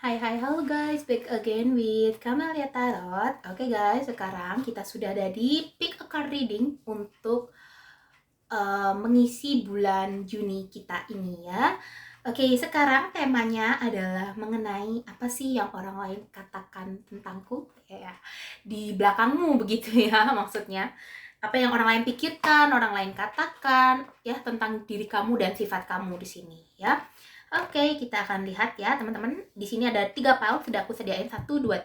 Halo guys, back again with Camelia Tarot. Oke guys, sekarang kita sudah ada di pick a card reading untuk mengisi bulan Juni kita ini ya. Oke, sekarang temanya adalah mengenai apa sih yang orang lain katakan tentangku ya, di belakangmu begitu ya maksudnya. Apa yang orang lain pikirkan, orang lain katakan ya tentang diri kamu dan sifat kamu di sini ya. Oke, kita akan lihat ya teman-teman. Di sini ada 3 pile, sudah aku sediain 1, 2,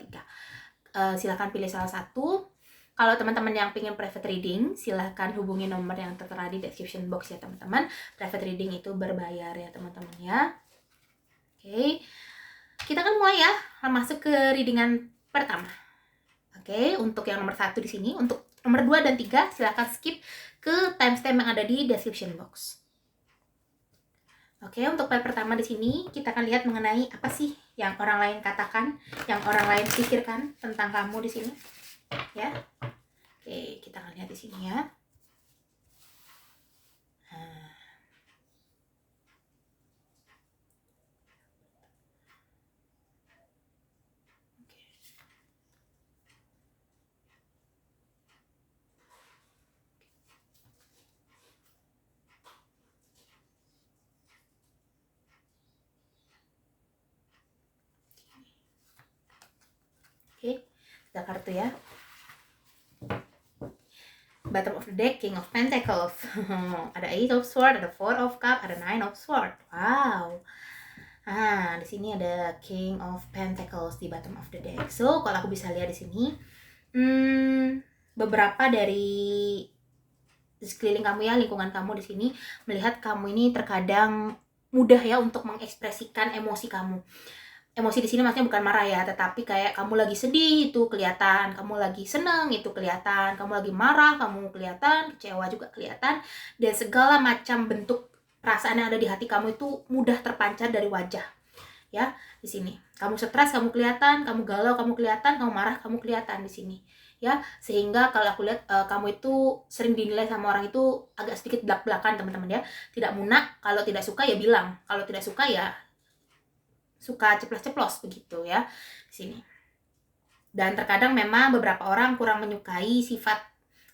3. Silahkan pilih salah satu. Kalau teman-teman yang pengen private reading, silahkan hubungi nomor yang tertera di description box ya teman-teman. Private reading itu berbayar ya teman-teman ya. Oke, kita akan mulai ya, masuk ke readingan pertama. Oke, untuk yang nomor 1 di sini, untuk nomor 2 dan 3 silahkan skip ke timestamp yang ada di description box. Oke, untuk part pertama di sini kita akan lihat mengenai apa sih yang orang lain katakan, yang orang lain pikirkan tentang kamu di sini, ya. Oke, kita akan lihat di sini ya. Oke, kita kartu ya. Bottom of the deck, King of Pentacles. Ada Eight of Swords, ada Four of Cup, ada Nine of Swords. Wow. Di sini ada King of Pentacles di bottom of the deck. So, kalau aku bisa lihat di sini, beberapa dari sekeliling kamu ya, lingkungan kamu di sini melihat kamu ini terkadang mudah ya untuk mengekspresikan emosi kamu. Emosi di sini maksudnya bukan marah ya, tetapi kayak kamu lagi sedih itu kelihatan, kamu lagi seneng itu kelihatan, kamu lagi marah kamu kelihatan, kecewa juga kelihatan, dan segala macam bentuk perasaan yang ada di hati kamu itu mudah terpancar dari wajah. Ya, di sini. Kamu stres kamu kelihatan, kamu galau kamu kelihatan, kamu marah kamu kelihatan di sini. Ya, sehingga kalau aku lihat kamu itu sering dinilai sama orang itu agak sedikit belak-belakan teman-teman ya. Tidak munak, kalau tidak suka ya bilang, kalau tidak suka ya suka ceplos-ceplos begitu ya di sini. Dan terkadang memang beberapa orang kurang menyukai sifat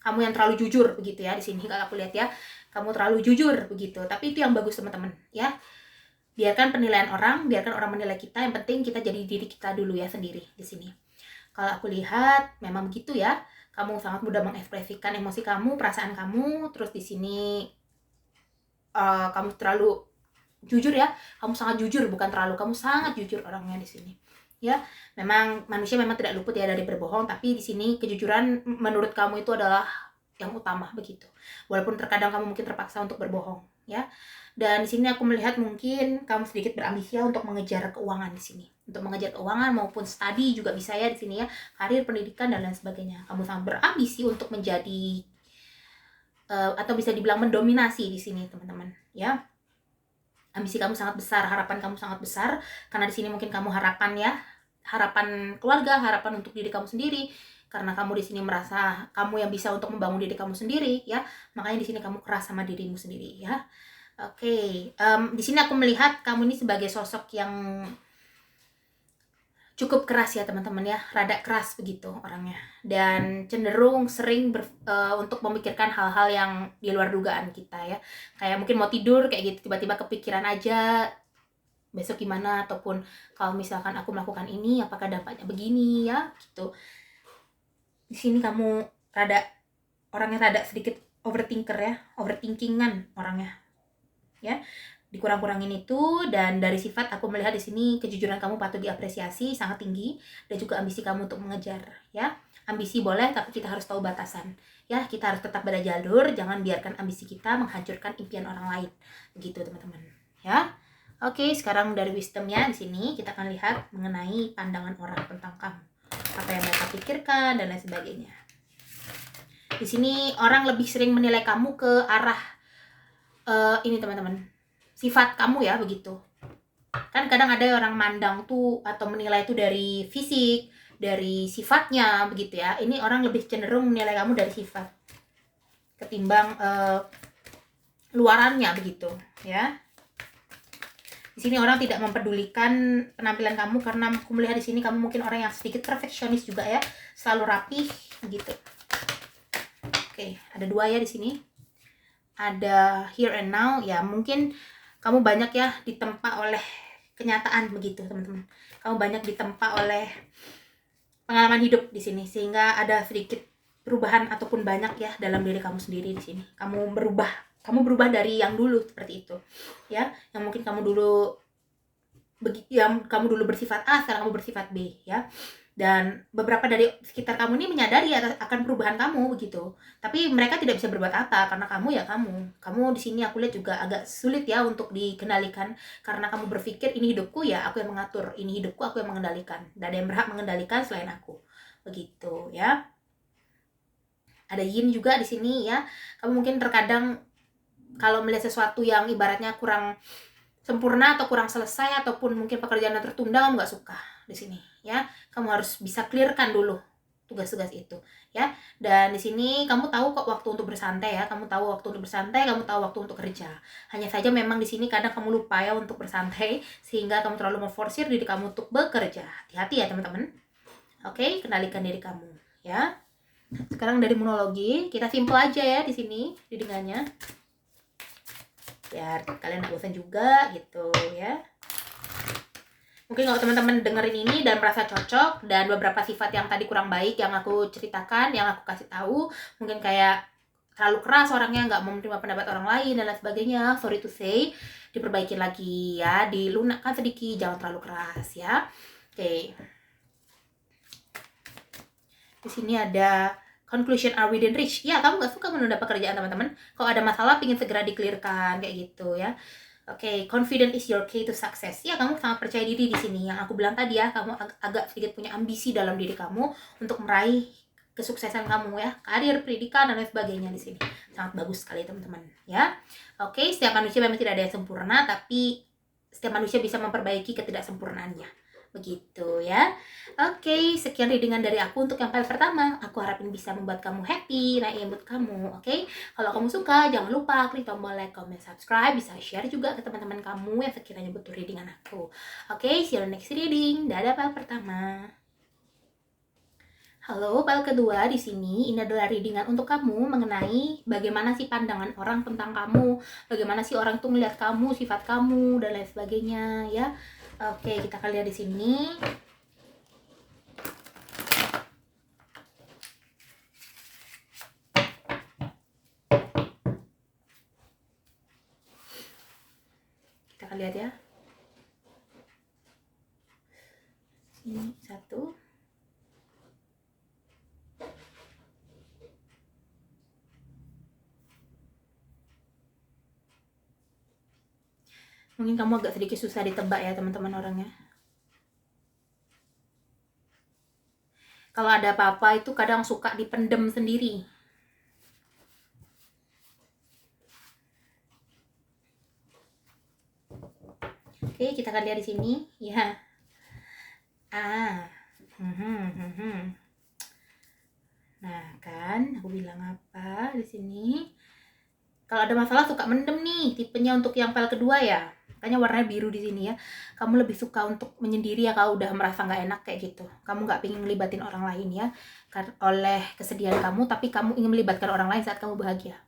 kamu yang terlalu jujur begitu ya di sini. Kalau aku lihat ya, kamu terlalu jujur begitu. Tapi itu yang bagus teman-teman ya. Biarkan penilaian orang, biarkan orang menilai kita, yang penting kita jadi diri kita dulu ya sendiri di sini. Kalau aku lihat memang begitu ya. Kamu sangat mudah mengekspresikan emosi kamu, perasaan kamu, terus di sini kamu terlalu jujur ya, kamu sangat jujur, bukan terlalu, kamu sangat jujur orangnya di sini ya. Memang manusia memang tidak luput ya dari berbohong, tapi di sini kejujuran menurut kamu itu adalah yang utama begitu, walaupun terkadang kamu mungkin terpaksa untuk berbohong ya. Dan di sini aku melihat mungkin kamu sedikit berambisi ya untuk mengejar keuangan di sini, untuk mengejar keuangan maupun studi juga bisa ya di sini ya, karir, pendidikan dan lain sebagainya. Kamu sangat berambisi untuk menjadi atau bisa dibilang mendominasi di sini teman-teman ya. Ambisi kamu sangat besar, harapan kamu sangat besar, karena di sini mungkin kamu harapan ya, harapan keluarga, harapan untuk diri kamu sendiri, karena kamu di sini merasa kamu yang bisa untuk membangun diri kamu sendiri ya, makanya di sini kamu keras sama dirimu sendiri ya. Oke, di sini aku melihat kamu ini sebagai sosok yang cukup keras ya teman-teman ya, rada keras begitu orangnya, dan cenderung sering untuk memikirkan hal-hal yang di luar dugaan kita ya, kayak mungkin mau tidur kayak gitu tiba-tiba kepikiran aja besok gimana, ataupun kalau misalkan aku melakukan ini apakah dampaknya begini ya gitu. Di sini kamu orangnya rada sedikit overthinker ya, overthinkingan orangnya ya, dikurang-kurangin itu. Dan dari sifat aku melihat di sini kejujuran kamu patut diapresiasi, sangat tinggi, dan juga ambisi kamu untuk mengejar ya. Ambisi boleh, tapi kita harus tahu batasan ya, kita harus tetap pada jalur, jangan biarkan ambisi kita menghancurkan impian orang lain begitu teman-teman ya. Oke, sekarang dari wisdomnya di sini kita akan lihat mengenai pandangan orang tentang kamu, apa yang mereka pikirkan dan lain sebagainya. Di sini orang lebih sering menilai kamu ke arah ini teman-teman, sifat kamu ya begitu. Kan kadang ada orang mandang tuh atau menilai itu dari fisik, dari sifatnya begitu ya. Ini orang lebih cenderung menilai kamu dari sifat ketimbang luarannya begitu ya. Di sini orang tidak mempedulikan penampilan kamu, karena aku melihat di sini kamu mungkin orang yang sedikit perfeksionis juga ya, selalu rapi gitu. Oke, ada 2 ya di sini. Ada here and now, ya mungkin kamu banyak ya ditempa oleh kenyataan begitu teman-teman. Kamu banyak ditempa oleh pengalaman hidup di sini, sehingga ada sedikit perubahan ataupun banyak ya dalam diri kamu sendiri di sini. Kamu berubah dari yang dulu seperti itu ya, yang mungkin kamu dulu bersifat A, sekarang kamu bersifat B ya. Dan beberapa dari sekitar kamu ini menyadari akan perubahan kamu begitu, tapi mereka tidak bisa berbuat apa karena kamu ya kamu di sini aku lihat juga agak sulit ya untuk dikendalikan, karena kamu berpikir ini hidupku ya, aku yang mengatur, ini hidupku, aku yang mengendalikan, tidak ada yang berhak mengendalikan selain aku begitu ya. Ada yin juga di sini ya. Kamu mungkin terkadang kalau melihat sesuatu yang ibaratnya kurang sempurna atau kurang selesai, ataupun mungkin pekerjaan yang tertunda, kamu nggak suka di sini ya. Kamu harus bisa clearkan dulu tugas-tugas itu ya. Dan di sini kamu tahu kok waktu untuk bersantai ya, kamu tahu waktu untuk bersantai, kamu tahu waktu untuk kerja. Hanya saja memang di sini kadang kamu lupa ya untuk bersantai, sehingga kamu terlalu memforsir diri kamu untuk bekerja. Hati-hati ya teman-teman. Oke, kendalikan diri kamu ya. Sekarang dari monologi, kita simple aja ya di sini didengarnya, biar kalian gak bosan juga gitu ya. Mungkin kalau teman-teman dengerin ini dan merasa cocok, dan beberapa sifat yang tadi kurang baik yang aku ceritakan, yang aku kasih tahu, mungkin kayak terlalu keras orangnya, nggak mau menerima pendapat orang lain dan lain sebagainya, sorry to say, diperbaiki lagi ya, dilunakkan sedikit, jangan terlalu keras ya. Oke. Di sini ada conclusion are within reach. Ya, kamu nggak suka menunda pekerjaan teman-teman. Kalau ada masalah, pingin segera dikelirkan kayak gitu ya. Oke, confident is your key to success. Ya, kamu sangat percaya diri di sini. Yang aku bilang tadi ya, kamu agak sedikit punya ambisi dalam diri kamu untuk meraih kesuksesan kamu ya, karir, pendidikan, dan lain sebagainya di sini. Sangat bagus sekali teman-teman ya. Oke, setiap manusia memang tidak ada yang sempurna, tapi setiap manusia bisa memperbaiki ketidaksempurnaannya. Begitu ya. Oke, sekian readingan dari aku untuk yang file pertama. Aku harapin bisa membuat kamu happy, naik mood kamu, oke? Kalau kamu suka, jangan lupa klik tombol like, comment, subscribe. Bisa share juga ke teman-teman kamu yang sekiranya butuh readingan aku. Oke, see you next reading. Dadah file pertama. Halo, file kedua di sini. Ini adalah readingan untuk kamu mengenai bagaimana sih pandangan orang tentang kamu, bagaimana sih orang tuh ngeliat kamu, sifat kamu, dan lain sebagainya ya. Oke, kita akan lihat di sini. Kita akan lihat ya. Ini 1. Mungkin kamu agak sedikit susah ditebak ya teman-teman orangnya. Kalau ada apa-apa itu kadang suka dipendem sendiri. Oke, kita akan lihat di sini ya. Nah, kan aku bilang apa di sini? Kalau ada masalah suka mendem nih, tipenya untuk yang file kedua ya. Makanya warnanya biru di sini ya. Kamu lebih suka untuk menyendiri ya kalau udah merasa nggak enak kayak gitu. Kamu nggak pengen ngelibatin orang lain ya, oleh kesedihan kamu, tapi kamu ingin melibatkan orang lain saat kamu bahagia.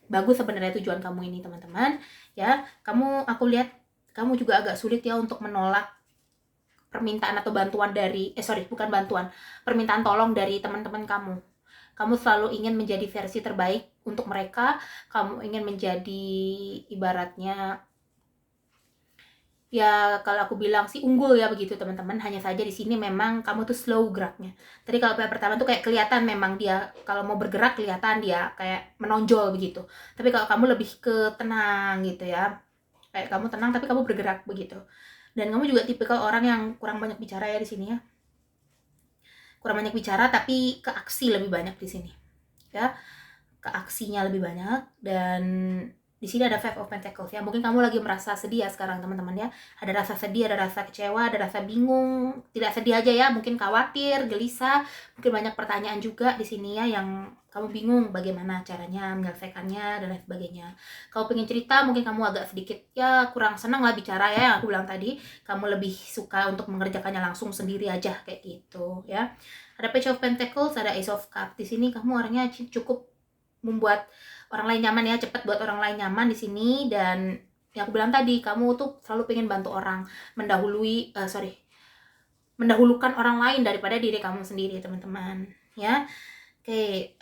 Bagus sebenarnya tujuan kamu ini teman-teman ya. Aku lihat kamu juga agak sulit ya untuk menolak permintaan atau bantuan dari permintaan tolong dari teman-teman kamu. Kamu selalu ingin menjadi versi terbaik untuk mereka. Kamu ingin menjadi ibaratnya ya, kalau aku bilang sih unggul ya begitu teman-teman. Hanya saja di sini memang kamu tuh slow geraknya. Tadi kalau pertama tuh kayak kelihatan memang dia kalau mau bergerak kelihatan dia kayak menonjol begitu. Tapi kalau kamu lebih ke tenang gitu ya. Kayak kamu tenang tapi kamu bergerak begitu. Dan kamu juga tipikal orang yang kurang banyak bicara ya di sini ya. Kurang banyak bicara tapi ke aksi lebih banyak di sini. Ya. Ke aksinya lebih banyak, dan Di sini ada Five of Pentacles ya. Mungkin kamu lagi merasa sedih ya sekarang teman-teman ya. Ada rasa sedih, ada rasa kecewa, ada rasa bingung. Tidak sedih aja ya, mungkin khawatir, gelisah, mungkin banyak pertanyaan juga di sini ya yang kamu bingung bagaimana caranya menyelesaikannya dan lain sebagainya. Kalau pengen cerita, mungkin kamu agak sedikit ya kurang senang lah bicara ya, yang aku bilang tadi. Kamu lebih suka untuk mengerjakannya langsung sendiri aja kayak gitu ya. Ada Page of Pentacles, ada Ace of Cups. Di sini kamu orangnya cukup membuat orang lain nyaman ya, cepat buat orang lain nyaman di sini. Dan yang aku bilang tadi, kamu tuh selalu pengen bantu orang, mendahulukan orang lain daripada diri kamu sendiri teman-teman ya. Oke,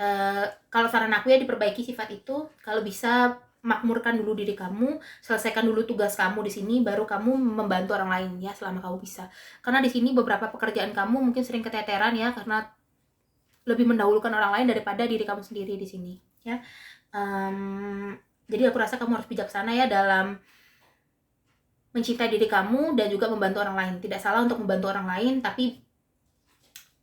kalau saran aku ya diperbaiki sifat itu. Kalau bisa makmurkan dulu diri kamu, selesaikan dulu tugas kamu di sini, baru kamu membantu orang lain ya selama kamu bisa. Karena di sini beberapa pekerjaan kamu mungkin sering keteteran ya, karena lebih mendahulukan orang lain daripada diri kamu sendiri di sini ya. Jadi aku rasa kamu harus bijaksana ya dalam mencintai diri kamu dan juga membantu orang lain. Tidak salah untuk membantu orang lain, tapi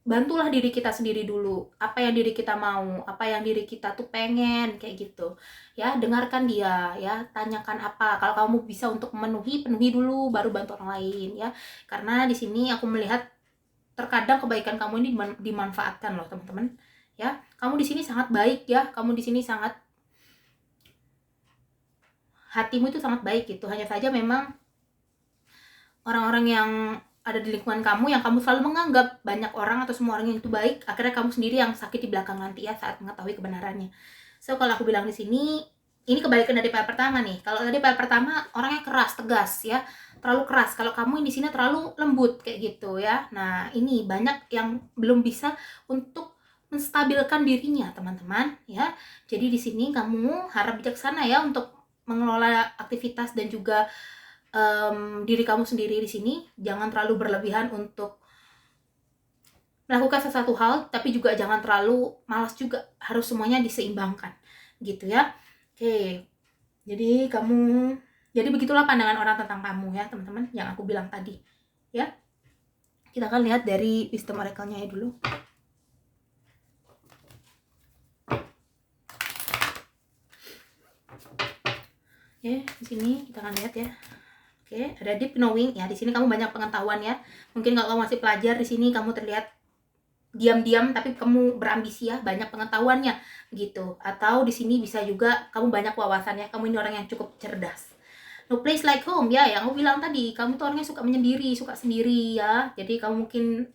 bantulah diri kita sendiri dulu. Apa yang diri kita mau, apa yang diri kita tuh pengen, kayak gitu ya. Dengarkan dia ya, tanyakan apa. Kalau kamu bisa untuk penuhi dulu, baru bantu orang lain ya. Karena di sini aku melihat terkadang kebaikan kamu ini dimanfaatkan loh teman-teman ya. Kamu di sini sangat baik ya, kamu di sini sangat, hatimu itu sangat baik gitu. Hanya saja memang orang-orang yang ada di lingkungan kamu yang kamu selalu menganggap banyak orang atau semua orang yang itu baik, akhirnya kamu sendiri yang sakit di belakang nanti ya saat mengetahui kebenarannya. So kalau aku bilang di sini, ini kebalikan dari pihak pertama nih. Kalau tadi pihak pertama orangnya keras, tegas ya, terlalu keras. Kalau kamu di sini terlalu lembut kayak gitu ya. Nah ini banyak yang belum bisa untuk menstabilkan dirinya teman-teman ya. Jadi di sini kamu harap bijaksana ya untuk mengelola aktivitas dan juga diri kamu sendiri di sini. Jangan terlalu berlebihan untuk melakukan sesuatu hal, tapi juga jangan terlalu malas juga. Harus semuanya diseimbangkan gitu ya. Oke, jadi begitulah pandangan orang tentang kamu ya teman-teman, yang aku bilang tadi ya. Kita akan lihat dari Wisdom Oracle-nya ya dulu. Oke, di sini kita akan lihat ya. Oke, ada deep knowing ya. Di sini kamu banyak pengetahuan ya. Mungkin kalau kamu masih pelajar, di sini kamu terlihat diam-diam tapi kamu berambisi ya, banyak pengetahuannya gitu. Atau di sini bisa juga kamu banyak wawasannya. Kamu ini orang yang cukup cerdas. No place like home ya, yang aku bilang tadi, kamu tuh orangnya suka menyendiri, suka sendiri ya. Jadi kamu mungkin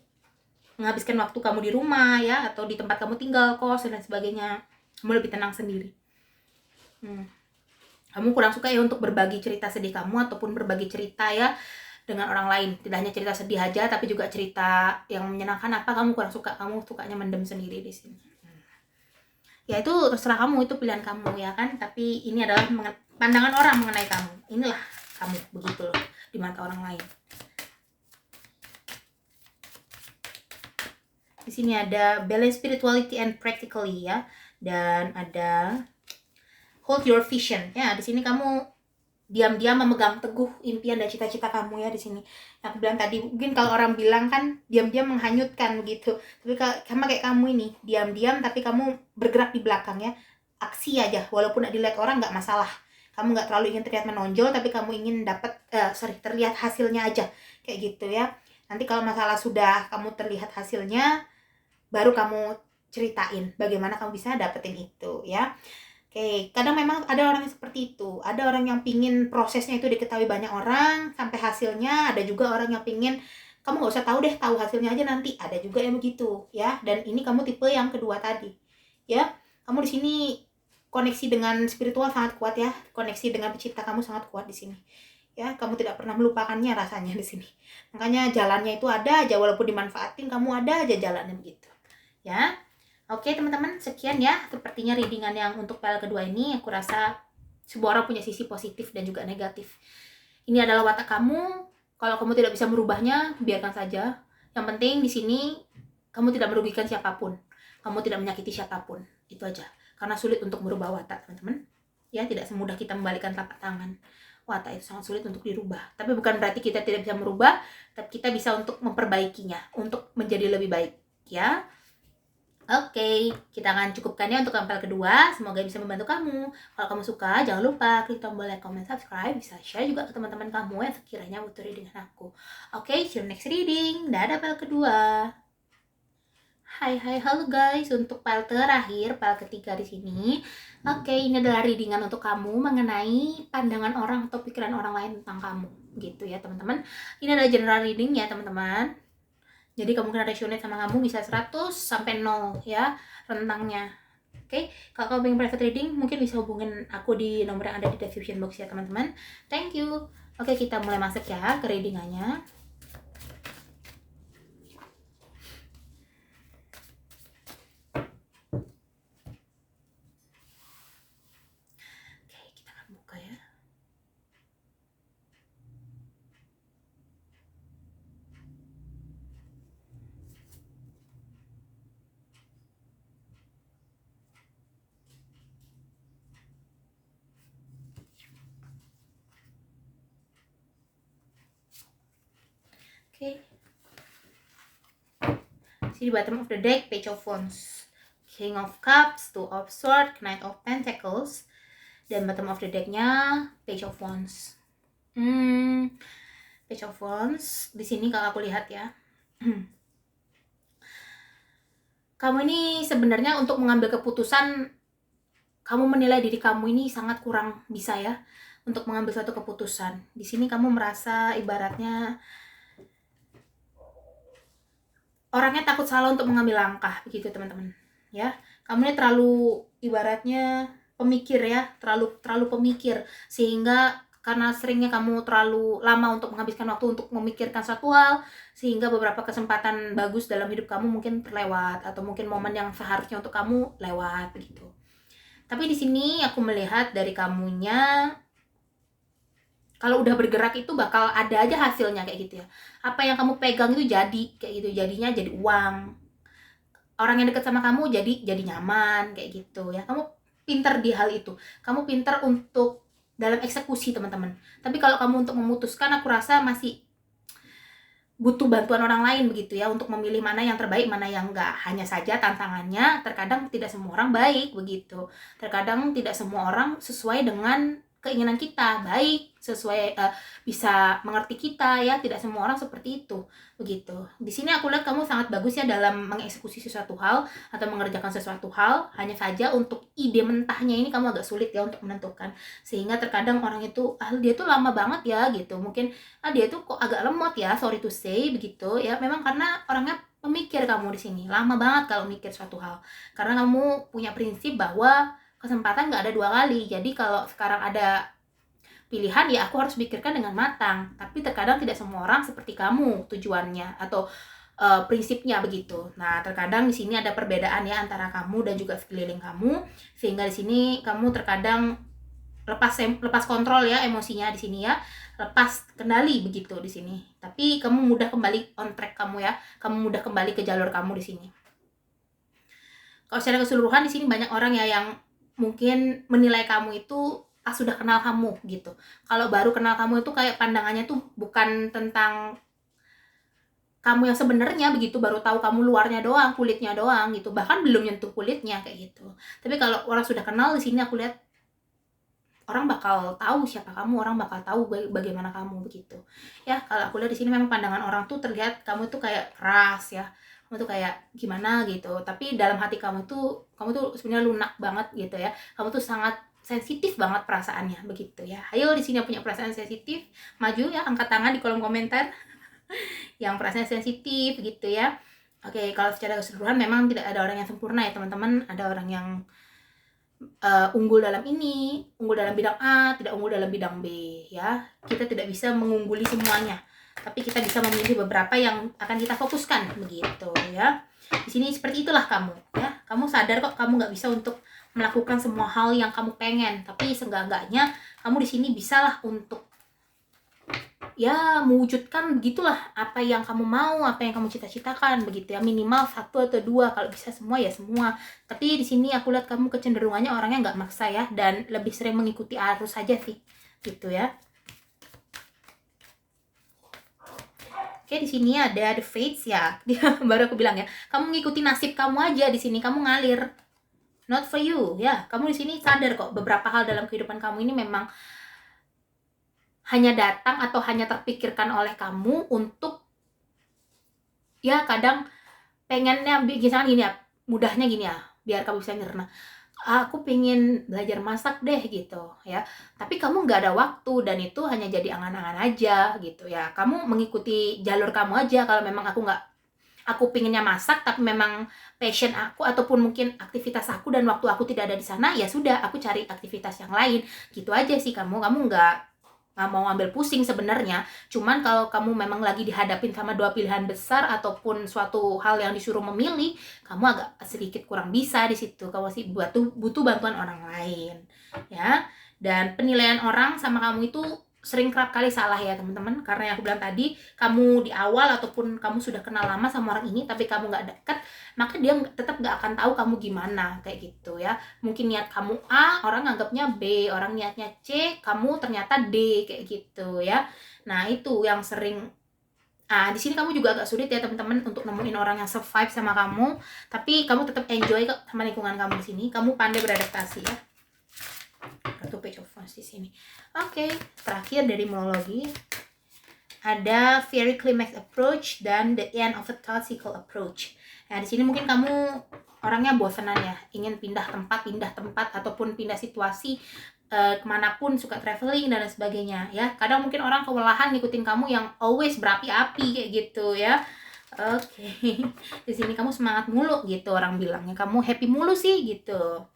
menghabiskan waktu kamu di rumah ya, atau di tempat kamu tinggal, kos dan sebagainya. Kamu lebih tenang sendiri. Kamu kurang suka ya untuk berbagi cerita sedih kamu ataupun berbagi cerita ya dengan orang lain. Tidak hanya cerita sedih aja, tapi juga cerita yang menyenangkan. Apa kamu kurang suka? Kamu sukanya mendem sendiri di sini. Ya itu terserah kamu, itu pilihan kamu ya kan. Tapi ini adalah pandangan orang mengenai kamu. Inilah kamu begitu loh di mata orang lain. Di sini ada balance spirituality and practically ya, dan ada hold your vision ya. Di sini kamu diam-diam memegang teguh impian dan cita-cita kamu ya. Di sini aku bilang tadi, mungkin kalau orang bilang kan diam-diam menghanyutkan gitu, tapi sama kayak kamu ini diam-diam tapi kamu bergerak di belakang ya, aksi aja walaupun dilihat orang nggak masalah. Kamu nggak terlalu ingin terlihat menonjol, tapi kamu ingin terlihat hasilnya aja kayak gitu ya. Nanti kalau masalah sudah kamu terlihat hasilnya, baru kamu ceritain bagaimana kamu bisa dapetin itu ya. Oke, kadang memang ada orang yang seperti itu. Ada orang yang pingin prosesnya itu diketahui banyak orang sampai hasilnya. Ada juga orang yang pingin kamu nggak usah tahu deh, tahu hasilnya aja nanti. Ada juga yang begitu ya. Dan ini kamu tipe yang kedua tadi ya. Kamu di sini koneksi dengan spiritual sangat kuat ya. Koneksi dengan pencipta kamu sangat kuat di sini ya. Kamu tidak pernah melupakannya rasanya di sini. Makanya jalannya itu ada aja, walaupun dimanfaatin kamu ada aja jalannya begitu ya. Oke teman-teman, sekian ya sepertinya readingan yang untuk file kedua ini. Aku rasa sebuah orang punya sisi positif dan juga negatif. Ini adalah watak kamu. Kalau kamu tidak bisa merubahnya, biarkan saja. Yang penting di sini kamu tidak merugikan siapapun, kamu tidak menyakiti siapapun. Itu aja. Karena sulit untuk merubah watak teman-teman ya. Tidak semudah kita membalikkan telapak tangan. Watak itu sangat sulit untuk dirubah. Tapi bukan berarti kita tidak bisa merubah, tapi kita bisa untuk memperbaikinya, untuk menjadi lebih baik ya. Oke, kita akan cukupkannya untuk sampel kedua. Semoga bisa membantu kamu. Kalau kamu suka, jangan lupa klik tombol like, comment, subscribe. Bisa share juga ke teman-teman kamu yang sekiranya butuh reading dengan aku. Oke, see you next reading. Dadah file kedua. Hai, halo guys. Untuk file terakhir, file ketiga di sini. Oke, ini adalah readingan untuk kamu mengenai pandangan orang atau pikiran orang lain tentang kamu. Gitu ya, teman-teman. Ini adalah general reading ya, teman-teman. Jadi kemungkinan resonate sama kamu bisa 100 sampai 0 ya rentangnya. Oke, kalau kamu pengen private reading mungkin bisa hubungin aku di nomor yang ada di description box ya teman-teman. Thank you. Oke, kita mulai masuk ya ke readingannya. Oke, kita akan buka ya. Oke. See the bottom of the deck, Page of Wands, King of Cups, Two of Swords, Knight of Pentacles, dan bottom of the decknya Page of Wands. Page of Wands di sini kalau aku lihat ya. Kamu ini sebenarnya untuk mengambil keputusan, kamu menilai diri kamu ini sangat kurang bisa ya untuk mengambil suatu keputusan. Di sini kamu merasa ibaratnya orangnya takut salah untuk mengambil langkah, begitu teman-teman ya. Kamu ini terlalu ibaratnya pemikir ya, terlalu pemikir, sehingga karena seringnya kamu terlalu lama untuk menghabiskan waktu untuk memikirkan suatu hal, sehingga beberapa kesempatan bagus dalam hidup kamu mungkin terlewat, atau mungkin momen yang seharusnya untuk kamu lewat begitu. Tapi di sini aku melihat dari kamunya, kalau udah bergerak itu bakal ada aja hasilnya kayak gitu ya. Apa yang kamu pegang itu jadi kayak gitu, jadinya jadi uang. Orang yang dekat sama kamu jadi nyaman kayak gitu ya. Kamu pintar di hal itu. Kamu pintar untuk dalam eksekusi, teman-teman. Tapi kalau kamu untuk memutuskan, aku rasa masih butuh bantuan orang lain begitu ya, untuk memilih mana yang terbaik, mana yang enggak. Hanya saja tantangannya terkadang tidak semua orang baik begitu. Terkadang tidak semua orang sesuai dengan keinginan kita, baik sesuai bisa mengerti kita ya. Tidak semua orang seperti itu begitu. Di sini aku lihat kamu sangat bagus ya dalam mengeksekusi sesuatu hal atau mengerjakan sesuatu hal. Hanya saja untuk ide mentahnya ini kamu agak sulit ya untuk menentukan, sehingga terkadang orang itu dia tuh lama banget ya gitu. Mungkin dia tuh kok agak lemot ya, sorry to say begitu ya. Memang karena orangnya pemikir, kamu di sini lama banget kalau mikir suatu hal, karena kamu punya prinsip bahwa kesempatan nggak ada dua kali. Jadi kalau sekarang ada pilihan ya aku harus pikirkan dengan matang. Tapi terkadang tidak semua orang seperti kamu tujuannya atau prinsipnya begitu. Nah, terkadang di sini ada perbedaan ya antara kamu dan juga sekeliling kamu, sehingga di sini kamu terkadang lepas kontrol ya emosinya di sini ya, lepas kendali begitu di sini. Tapi kamu mudah kembali on track kamu ya, kamu mudah kembali ke jalur kamu di sini. Kalau secara keseluruhan di sini banyak orang ya yang mungkin menilai kamu itu pas sudah kenal kamu gitu. Kalau baru kenal kamu itu kayak pandangannya tuh bukan tentang kamu yang sebenarnya begitu, baru tahu kamu luarnya doang, kulitnya doang gitu, bahkan belum nyentuh kulitnya kayak gitu. Tapi kalau orang sudah kenal di sini aku lihat orang bakal tahu siapa kamu, orang bakal tahu bagaimana kamu begitu. Ya, kalau aku lihat di sini memang pandangan orang tuh terlihat kamu tuh kayak keras ya. Kamu tuh kayak gimana gitu. Tapi dalam hati kamu tuh sebenarnya lunak banget gitu ya. Kamu tuh sangat sensitif banget perasaannya begitu ya. Ayo di sini punya perasaan sensitif, maju ya, angkat tangan di kolom komentar. Yang perasaan sensitif gitu ya. Oke, kalau secara keseluruhan memang tidak ada orang yang sempurna ya teman-teman. Ada orang yang unggul dalam ini, unggul dalam bidang A, tidak unggul dalam bidang B ya. Kita tidak bisa mengungguli semuanya, tapi kita bisa memilih beberapa yang akan kita fokuskan begitu ya. Di sini seperti itulah kamu ya. Kamu sadar kok kamu nggak bisa untuk melakukan semua hal yang kamu pengen, tapi seenggak-enggaknya kamu di sini bisalah untuk ya mewujudkan begitulah apa yang kamu mau, apa yang kamu cita-citakan begitu ya. Minimal 1 atau 2, kalau bisa semua ya semua. Tapi di sini aku lihat kamu kecenderungannya orangnya nggak maksa ya, dan lebih sering mengikuti arus saja sih gitu ya. Oke, di sini ada the fates ya. Baru aku bilang ya, kamu ngikuti nasib kamu aja di sini, kamu ngalir. Not for you, ya. Kamu di sini sadar kok beberapa hal dalam kehidupan kamu ini memang hanya datang atau hanya terpikirkan oleh kamu untuk ya kadang pengennya misalnya gini ya, mudahnya gini ya, biar kamu bisa nyerna. Aku pengen belajar masak deh gitu ya, tapi kamu nggak ada waktu dan itu hanya jadi angan-angan aja gitu ya. Kamu mengikuti jalur kamu aja. Kalau memang aku pinginnya masak tapi memang passion aku ataupun mungkin aktivitas aku dan waktu aku tidak ada di sana, ya sudah aku cari aktivitas yang lain gitu aja sih. Kamu nggak mau ambil pusing sebenarnya. Cuman kalau kamu memang lagi dihadapin sama dua pilihan besar ataupun suatu hal yang disuruh memilih, kamu agak sedikit kurang bisa di situ. Kamu masih butuh bantuan orang lain, ya. Dan penilaian orang sama kamu itu sering kerap kali salah ya teman-teman, karena yang aku bilang tadi, kamu di awal ataupun kamu sudah kenal lama sama orang ini tapi kamu nggak dekat, maka dia tetap nggak akan tahu kamu gimana kayak gitu ya. Mungkin niat kamu A, orang nganggapnya B, orang niatnya C, kamu ternyata D kayak gitu ya. Nah itu yang sering. Di sini kamu juga agak sulit ya teman-teman untuk nemuin orang yang survive sama kamu, tapi kamu tetap enjoy kok sama lingkungan kamu di sini. Kamu pandai beradaptasi ya. Kartu Page of Wands di sini. Oke, terakhir dari monologi ada Fairy Climax Approach dan The End of a Thoughtful Approach. Nah, di sini mungkin kamu orangnya bosanan ya, ingin pindah tempat ataupun pindah situasi kemanapun, suka traveling dan lain sebagainya ya. Kadang mungkin orang kewalahan ngikutin kamu yang always berapi-api kayak gitu ya. Oke. Di sini kamu semangat mulu gitu orang bilangnya. Kamu happy mulu sih gitu.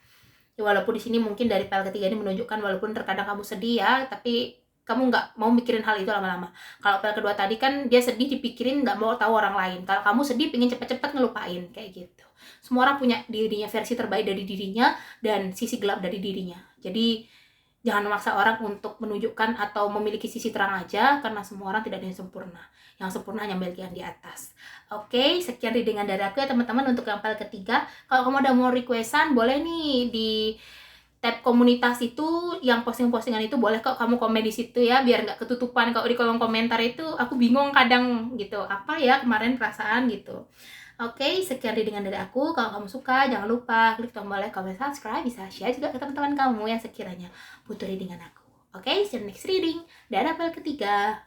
Ya, walaupun di sini mungkin dari pel ketiga ini menunjukkan walaupun terkadang kamu sedih ya, tapi kamu nggak mau mikirin hal itu lama-lama. Kalau pel kedua tadi kan dia sedih dipikirin, nggak mau tahu orang lain. Kalau kamu sedih pengen cepet-cepet ngelupain kayak gitu. Semua orang punya dirinya, versi terbaik dari dirinya dan sisi gelap dari dirinya. Jadi jangan memaksa orang untuk menunjukkan atau memiliki sisi terang aja, karena semua orang tidak ada yang sempurna. Yang sempurna hanya milik yang di atas. Oke, sekian readingan dari aku ya teman-teman untuk yang pel ketiga. Kalau kamu udah mau requestan, boleh nih di tab komunitas itu, yang posting-postingan itu boleh kok kamu komen di situ ya, biar nggak ketutupan. Kalau di kolom komentar itu aku bingung kadang gitu, apa ya kemarin perasaan gitu. Oke, sekian readingan dari aku. Kalau kamu suka, jangan lupa klik tombol like, comment, subscribe. Bisa share juga ke teman-teman kamu yang sekiranya butuh readingan aku. Oke, see you next reading. Dadah pel ketiga.